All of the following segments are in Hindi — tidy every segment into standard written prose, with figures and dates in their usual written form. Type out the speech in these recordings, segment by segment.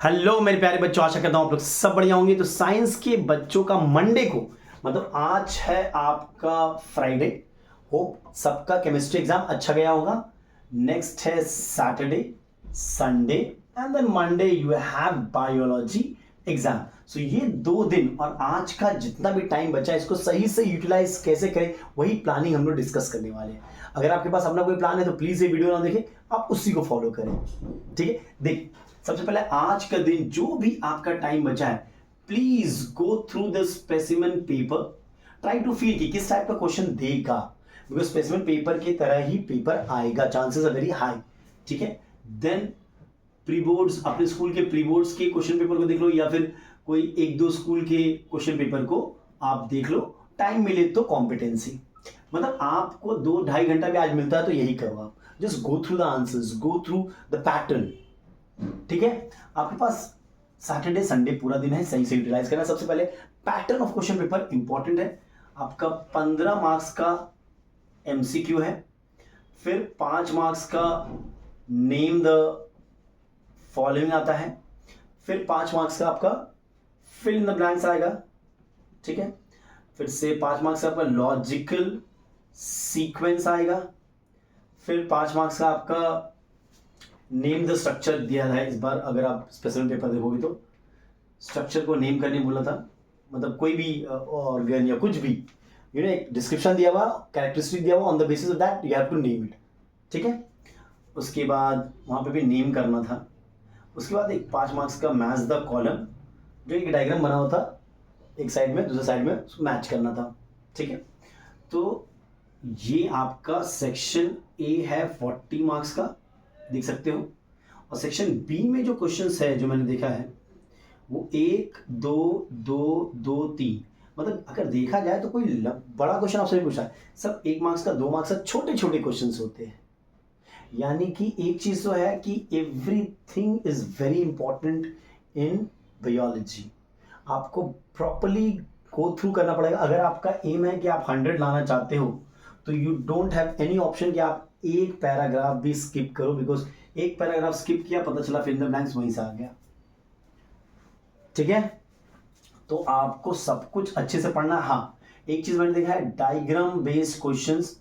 हेलो मेरे प्यारे बच्चों, आशा करता हूँ आप लोग सब बढ़िया होंगे। तो साइंस के बच्चों का मंडे को मतलब आज है आपका फ्राइडे। होप सबका केमिस्ट्री एग्जाम अच्छा गया होगा। नेक्स्ट है Saturday, Sunday and then Monday you have biology exam. So ये 2 दिन और आज का जितना भी टाइम बचा है इसको सही से यूटिलाइज कैसे करें वही प्लानिंग हम लोग डिस्कस करने वाले हैं। अगर आपके पास अपना कोई प्लान है तो प्लीज ये वीडियो ना देखें, आप उसी को फॉलो करें। ठीक है, देख सबसे पहले आज का दिन जो भी आपका टाइम बचा है please go through the specimen paper. Try to feel कि किस टाइप का क्वेश्चन देगा, बिकॉज स्पेसिमेन पेपर की तरह ही पेपर आएगा, चांसेस आर वेरी हाई। ठीक है, देन प्री बोर्ड्स, अपने स्कूल के प्री बोर्ड्स के क्वेश्चन पेपर को देख लो या फिर कोई एक दो स्कूल के क्वेश्चन पेपर को आप देख लो। टाइम मिले तो कॉम्पिटेंसी, मतलब आपको 2-2.5 घंटा भी आज मिलता है तो यही करो आप। Just go through the answers, go through the pattern. ठीक है, आपके पास सैटरडे संडे पूरा दिन है, सही से यूटिलाइज करना। सबसे पहले pattern of question paper important है। आपका 15 मार्क्स का एमसीक्यू है, फिर 5 मार्क्स का नेम द फॉलोइंग आता है, फिर 5 मार्क्स का आपका फिल इन द ब्लैंक्स आएगा। ठीक है, फिर से 5 मार्क्स का आपका लॉजिकल सीक्वेंस आएगा, फिर 5 मार्क्स का आपका नेम द स्ट्रक्चर दिया है। इस बार अगर आप स्पेशल पेपर देखोगे तो स्ट्रक्चर को नेम करने बोला था, मतलब कोई भी ऑर्गन या कुछ भी एक डिस्क्रिप्शन दिया हुआ, कैरेक्टरिस्टिक दिया हुआ, on the basis of that you have to name it. ठीक है, उसके बाद वहाँ पे भी नेम करना था। उसके बाद एक 5 मार्क्स का मैच द कॉलम, जो एक डायग्राम बना हुआ था, एक साइड में दूसरे साइड में उसको मैच करना था। ठीक है, तो ये आपका सेक्शन ए है 40 मार्क्स का, देख सकते हो। और सेक्शन बी में जो क्वेश्चंस है जो मैंने देखा है वो 1 2 2 2 3, मतलब अगर देखा जाए तो कोई बड़ा क्वेश्चन आपसे नहीं पूछा है, सब 1 मार्क्स का 2 मार्क्स का छोटे छोटे क्वेश्चंस होते हैं। यानी कि एक चीज तो है कि everything is very important in biology. आपको प्रॉपरली गो थ्रू करना पड़ेगा। अगर आपका एम है कि आप 100 लाना चाहते हो तो you don't have any option कि आप एक पैराग्राफ भी स्किप करो, बिकॉज एक पैराग्राफ स्किप किया पता चला फिर इन द ब्लैंक्स वहीं से आ गया। ठीक है, तो आपको सब कुछ अच्छे से पढ़ना। हाँ, एक चीज मैंने देखा है, diagram based questions,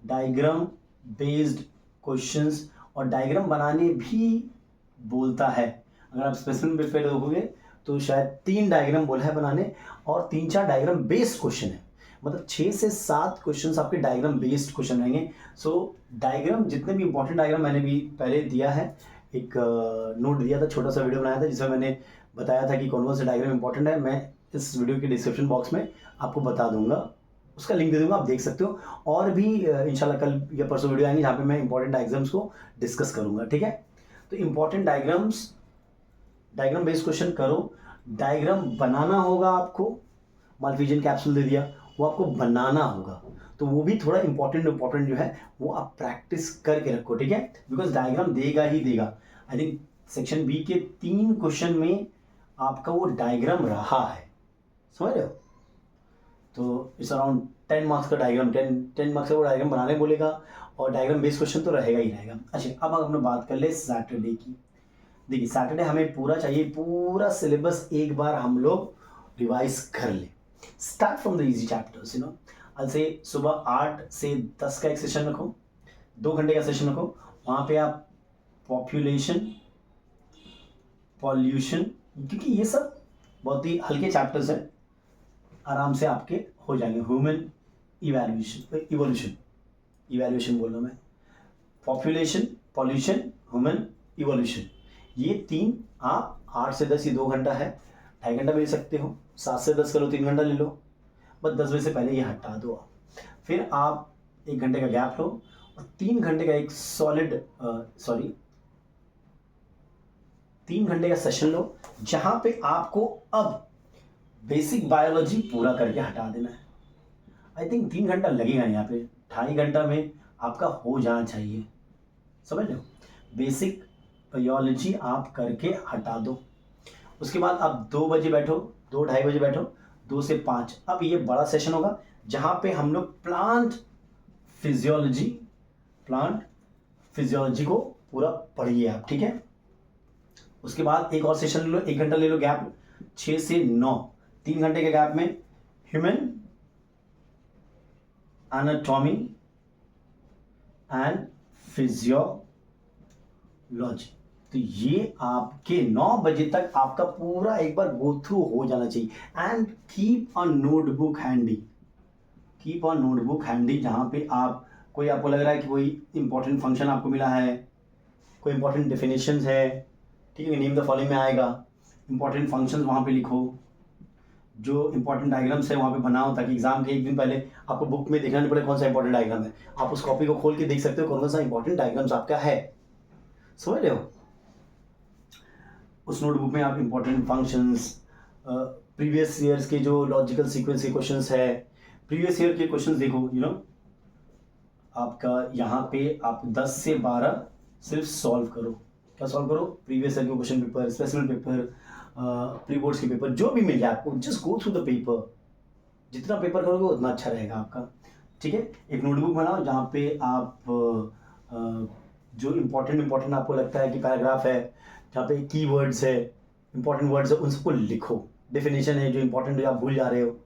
diagram based questions और डायग्राम बनाने भी बोलता है। अगर आप स्पेशल पेपर देखोगे तो शायद 3 डायग्राम बोला है बनाने और 3-4 डायग्राम बेस्ड क्वेश्चन है, मतलब 6 से 7 क्वेश्चंस आपके डायग्राम बेस्ड क्वेश्चन रहेंगे। सो डायग्राम, जितने भी इंपॉर्टेंट डायग्राम मैंने भी पहले दिया है, एक नोट दिया था, छोटा सा वीडियो बनाया था जिसमें मैंने बताया था कि कौन कौन से डायग्राम इंपॉर्टेंट है। मैं इस वीडियो के डिस्क्रिप्शन बॉक्स में आपको बता दूंगा, उसका लिंक दे दूंगा, आप देख सकते हो। और भी इंशाल्लाह कल या परसों वीडियो आएंगे जहाँ पे मैं इंपॉर्टेंट डायग्राम्स को डिस्कस करूंगा। ठीक है, तो important diagrams, diagram based question करो। डायग्राम बनाना होगा आपको, मालफिजियन कैप्सूल दे दिया, वो आपको बनाना होगा, तो वो भी थोड़ा इंपॉर्टेंट जो है वो आप प्रैक्टिस करके रखो। ठीक है, बिकॉज डायग्राम देगा ही देगा। आई थिंक सेक्शन बी के 3 क्वेश्चन में आपका वो डायग्राम रहा है, समझ रहे हो। तो इट्स अराउंड 10 मार्क्स का डायग्राम, 10 मार्क्स का वो डायग्राम बनाने बोलेगा और डायग्राम बेस्ड क्वेश्चन तो रहेगा ही रहेगा। अच्छा, अब हम लोग बात कर ले सैटरडे की। देखिए सैटरडे हमें पूरा चाहिए, पूरा सिलेबस एक बार हम लोग रिवाइज कर ले। Start from the easy chapters, you know. से सुबह 8 से 10 का एक सेशन रखो, 2 घंटे का सेशन रखो। वहाँ पे आप पॉपुलेशन, पॉल्यूशन, क्योंकि ये सब बहुत ही हल्के चैप्टर्स हैं, आराम से आपके हो जाएंगे। ह्यूमन इवोल्यूशन बोल रहा हूँ मैं। पॉपुलेशन, पॉल्यूशन, ह्यूमन इवोल्यूशन, ये 3 आप 8 से 10, ये 2 घंटा है, 2.5 घंटा ले सकते हो। 7 से 10 करो, 3 घंटा ले लो, बस 10 बजे से पहले ये हटा दो आप। फिर आप 1 घंटे का गैप लो और 3 घंटे का एक सॉलिड 3 घंटे का सेशन लो, जहां पे आपको अब बेसिक बायोलॉजी पूरा करके हटा देना है। आई थिंक 3 घंटा लगेगा नहीं, यहाँ पे 2.5 घंटा में आपका हो जाना चाहिए, समझ लो। बेसिक बायोलॉजी आप करके हटा दो। उसके बाद आप 2 बजे बैठो, 2-2:30 बजे बैठो, 2 से 5 अब ये बड़ा सेशन होगा जहां पे हम लोग प्लांट फिजियोलॉजी को पूरा पढ़िए आप। ठीक है, उसके बाद एक और सेशन ले लो, 1 घंटा ले लो गैप, 6 से 9, 3 घंटे के गैप में ह्यूमन एनाटॉमी एंड फिजियोलॉजी। तो ये आपके 9 बजे तक आपका पूरा एक बार गो थ्रू हो जाना चाहिए। And keep a notebook handy, keep a notebook handy, जहाँ पे आप कोई आपको लग रहा है कि कोई इंपॉर्टेंट फंक्शन आपको मिला है, कोई इंपॉर्टेंट डेफिनेशंस है, ठीक है, नेम द फॉलोइंग में आएगा, इंपॉर्टेंट फंक्शंस वहाँ पे लिखो, जो इंपॉर्टेंट डायग्राम्स है वहाँ पे बनाओ, ताकि एग्जाम के एक दिन पहले आपको बुक में देखना नहीं पड़े कौन सा इंपॉर्टेंट डायग्राम है। आप उस कॉपी को खोल के देख सकते हो कौन सा इंपॉर्टेंट डायग्राम्स आपका है, समझ रहे हो। उस नोटबुक में आप इंपॉर्टेंट फंक्शंस, प्रीवियस ईयर्स के जो लॉजिकल सीक्वेंस के क्वेश्चंस है, प्रीवियस ईयर के क्वेश्चंस देखो, आपका यहाँ पे आप 10 से 12 सिर्फ सॉल्व करो। क्या सॉल्व करो? प्रीवियस ईयर के question paper, special paper, pre boards के पेपर, जो भी मिल जाए आपको, just go through the paper. जितना पेपर करोगे उतना अच्छा रहेगा आपका, ठीक है। एक नोटबुक बनाओ जहाँ पे आप जो इम्पोर्टेंट आपको लगता है कि पैराग्राफ है, जहाँ पे कीवर्ड्स है, इंपॉर्टेंट वर्ड्स है, उन सबको लिखो। डेफिनेशन है जो इंपॉर्टेंट है आप भूल जा रहे हो,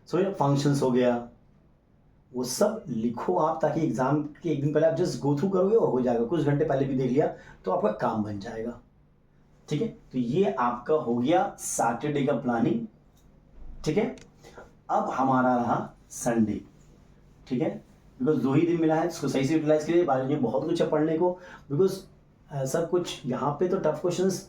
सो फंक्शंस हो गया, वो सब लिखो आप, ताकि एग्जाम के एक दिन पहले आप जस्ट गो थ्रू करोगे और हो जाएगा। कुछ घंटे पहले भी देख लिया तो आपका काम बन जाएगा, ठीक है। तो ये आपका हो गया सैटरडे का प्लानिंग, ठीक है। अब हमारा रहा संडे, ठीक है, बिकॉज 2 ही दिन मिला है, इसको सही से यूटिलाइज करिए। बाद में बहुत कुछ है पढ़ने को, बिकॉज ऐसा कुछ यहाँ पे तो tough questions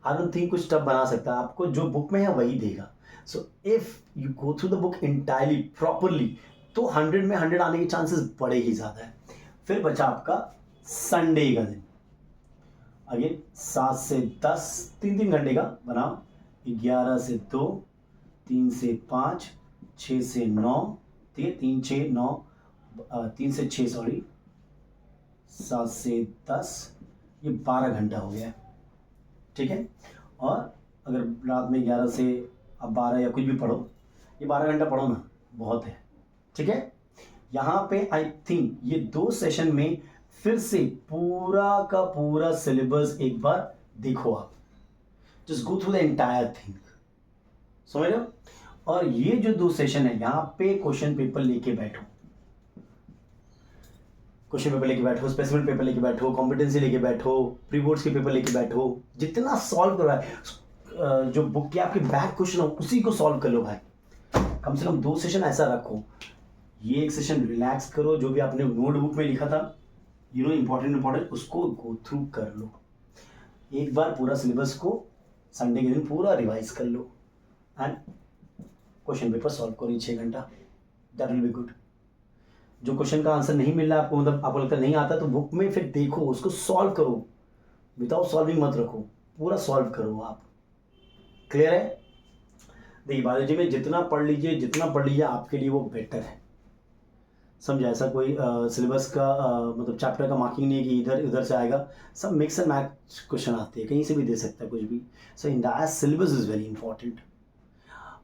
I don't think कुछ टफ बना सकता है, आपको जो बुक में है वही देगा। So if you go through the book entirely properly तो 100 में 100 आने के चांसेस बड़े ही ज़्यादा है। फिर बचा आपका संडे का दिन, अगेन 7 से 10 3 घंटे का बनाओ, 11 से 2, 3 से 5, 6 से 9, ठीक है, 3 6 9, 3 से 6 सॉरी, 7 से 10, ये 12 घंटा हो गया, ठीक है। और अगर रात में 11 से अब 12 या कुछ भी पढ़ो, ये 12 घंटा पढ़ो ना, बहुत है, ठीक है। यहाँ पे आई थिंक ये 2 सेशन में फिर से पूरा का पूरा सिलेबस एक बार देखो आप, just go through the entire thing, समझ रहे हो। और ये जो 2 सेशन है यहाँ पे क्वेश्चन पेपर लेके बैठो, क्वेश्चन पेपर लेके बैठो, स्पेसिफिक पेपर लेके बैठो, कॉम्पिटेंसी लेके बैठो, प्री बोर्ड्स के पेपर लेके बैठो, जितना सॉल्व करो है जो बुक के आपके बैक क्वेश्चन हो उसी को सॉल्व कर लो भाई। कम से कम 2 सेशन ऐसा रखो, ये एक सेशन रिलैक्स करो, जो भी आपने नोटबुक में लिखा था इंपॉर्टेंट उसको गो थ्रू कर लो, एक बार पूरा सिलेबस को संडे के दिन पूरा रिवाइज कर लो एंड क्वेश्चन पेपर सॉल्व करो 6 घंटा, दैट विल बी गुड। जो क्वेश्चन का आंसर नहीं मिल रहा आपको, मतलब आपको लगता नहीं आता, तो बुक में फिर देखो, उसको सॉल्व करो, विदाउट सॉल्विंग मत रखो, पूरा सॉल्व करो आप, क्लियर है। देखिए बायोलॉजी में जितना पढ़ लीजिए आपके लिए वो बेटर है, समझे। ऐसा कोई सिलेबस का मतलब चैप्टर का मार्किंग नहीं है कि इधर उधर से आएगा, सब मिक्स एंड मैच क्वेश्चन आते हैं, कहीं से भी दे सकता है कुछ भी। So entire syllabus is very important,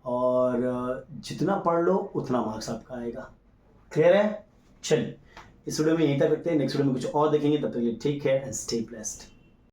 और जितना पढ़ लो उतना मार्क्स आपका आएगा, क्लियर है। चलिए इस वीडियो में यहीं तक रखते हैं, नेक्स्ट वीडियो में कुछ और देखेंगे, तब तक के लिए take care and stay blessed.